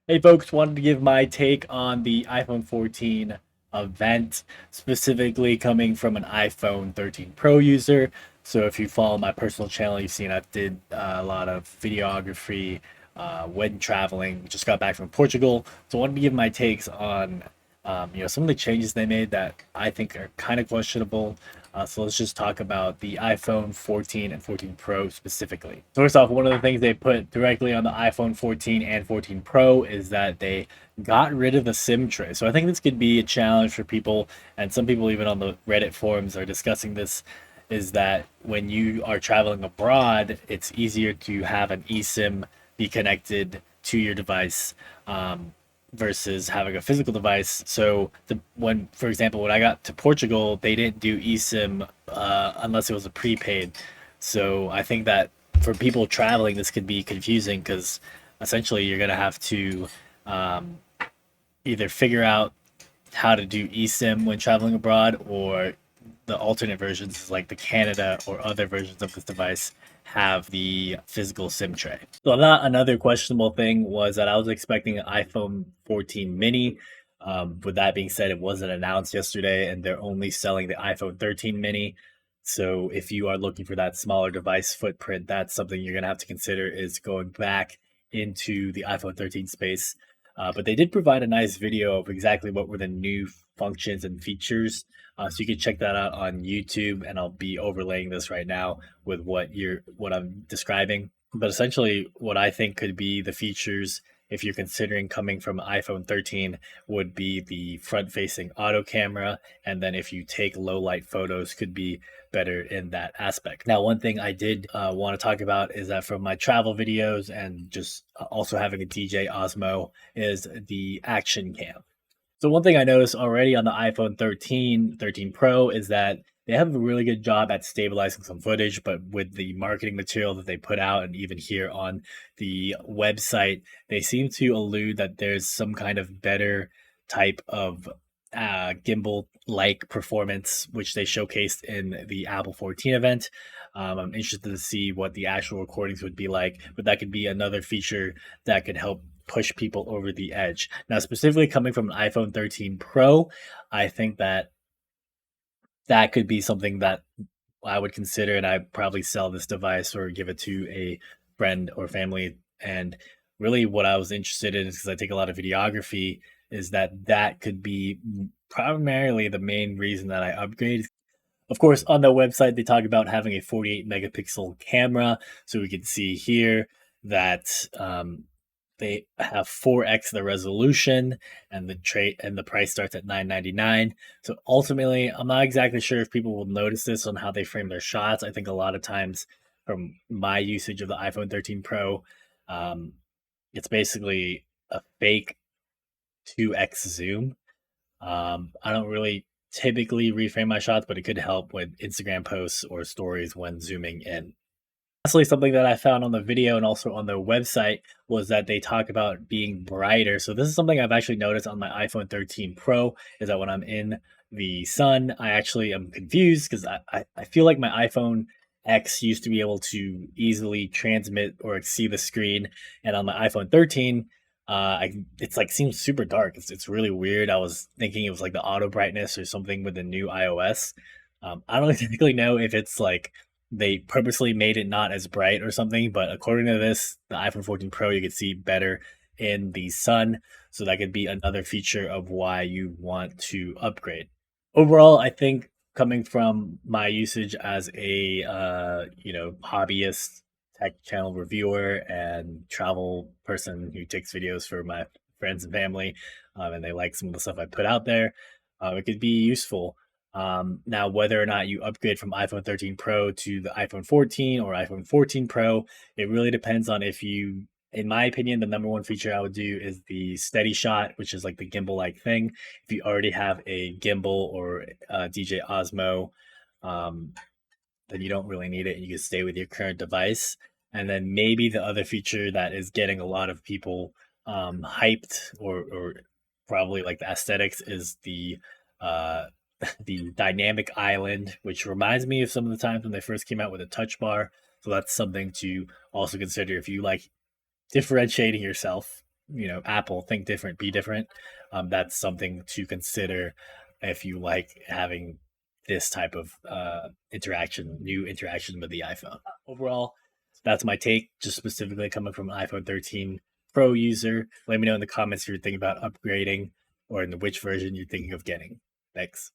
Hey folks, wanted to give my take on the iPhone 14 event, specifically coming from an iPhone 13 Pro user. So if you follow my personal channel, you've seen I did a lot of videography when traveling. Just got back from Portugal, so I wanted to give my takes on some of the changes they made that I think are kind of questionable. So let's just talk about the iPhone 14 and 14 Pro specifically. First off, one of the things they put directly on the iPhone 14 and 14 Pro is that they got rid of the SIM tray. So I think this could be a challenge for people, and some people even on the Reddit forums are discussing this. Is that when you are traveling abroad, it's easier to have an eSIM be connected to your device. Versus having a physical device. So for example, when I got to Portugal, they didn't do eSIM unless it was a prepaid. So I think that for people traveling, this could be confusing because essentially you're gonna have to um, either figure out how to do eSIM when traveling abroad, or the alternate versions, like the Canada or other versions of this device, have the physical SIM tray. So that another questionable thing was that I was expecting an iPhone 14 mini. With that being said, it wasn't announced yesterday, and they're only selling the iPhone 13 mini. So if you are looking for that smaller device footprint, that's something you're gonna have to consider is going back into the iPhone 13 space. But they did provide a nice video of exactly what were the new functions and features. So you can check that out on YouTube, and I'll be overlaying this right now with what I'm describing. But essentially, what I think could be the features if you're considering coming from iPhone 13 would be the front-facing auto camera, and then if you take low light photos, could be better in that aspect. Now, one thing I did want to talk about is that from my travel videos and just also having a DJ Osmo is the action cam. So one thing I noticed already on the iPhone 13, 13 Pro is that they have a really good job at stabilizing some footage, but with the marketing material that they put out and even here on the website, they seem to allude that there's some kind of better type of gimbal like performance, which they showcased in the Apple 14 event. I'm interested to see what the actual recordings would be like, but that could be another feature that could help push people over the edge. Now, specifically coming from an iPhone 13 Pro, I think that that could be something that I would consider, and I'd probably sell this device or give it to a friend or family. And really, what I was interested in is because I take a lot of videography, is that that could be primarily the main reason that I upgrade. Of course, on their website, they talk about having a 48 megapixel camera. So we can see here that they have 4x the resolution, and the price starts at 999. So ultimately, I'm not exactly sure if people will notice this on how they frame their shots. I think a lot of times from my usage of the iPhone 13 Pro, um, it's basically a fake 2x zoom. I don't really typically reframe my shots, but it could help with Instagram posts or stories when zooming in. Lastly, something that I found on the video and also on their website was that they talk about being brighter. So this is something I've actually noticed on my iPhone 13 Pro, is that when I'm in the sun, I actually am confused because I feel like my iPhone X used to be able to easily transmit or see the screen, and on my iPhone 13, it's like seems super dark. It's really weird. I was thinking it was like the auto brightness or something with the new iOS. I don't exactly know if it's like they purposely made it not as bright or something, but according to this, the iPhone 14 Pro, you could see better in the sun. So that could be another feature of why you want to upgrade. Overall, I think coming from my usage as a hobbyist tech channel reviewer and travel person who takes videos for my friends and family, and they like some of the stuff I put out there, it could be useful. Now, whether or not you upgrade from iPhone 13 Pro to the iPhone 14 or iPhone 14 Pro, it really depends on if you, in my opinion, the number one feature I would do is the steady shot, which is like the gimbal like thing. If you already have a gimbal or DJ Osmo, um, then you don't really need it and you can stay with your current device. And then maybe the other feature that is getting a lot of people hyped, or probably like the aesthetics, is uh, the dynamic island, which reminds me of some of the times when they first came out with a touch bar. So that's something to also consider if you like differentiating yourself. Apple, think different, be different. That's something to consider if you like having this type of new interaction with the iPhone. Overall, that's my take, just specifically coming from an iPhone 13 Pro user. Let me know in the comments if you're thinking about upgrading or in which version you're thinking of getting. Thanks.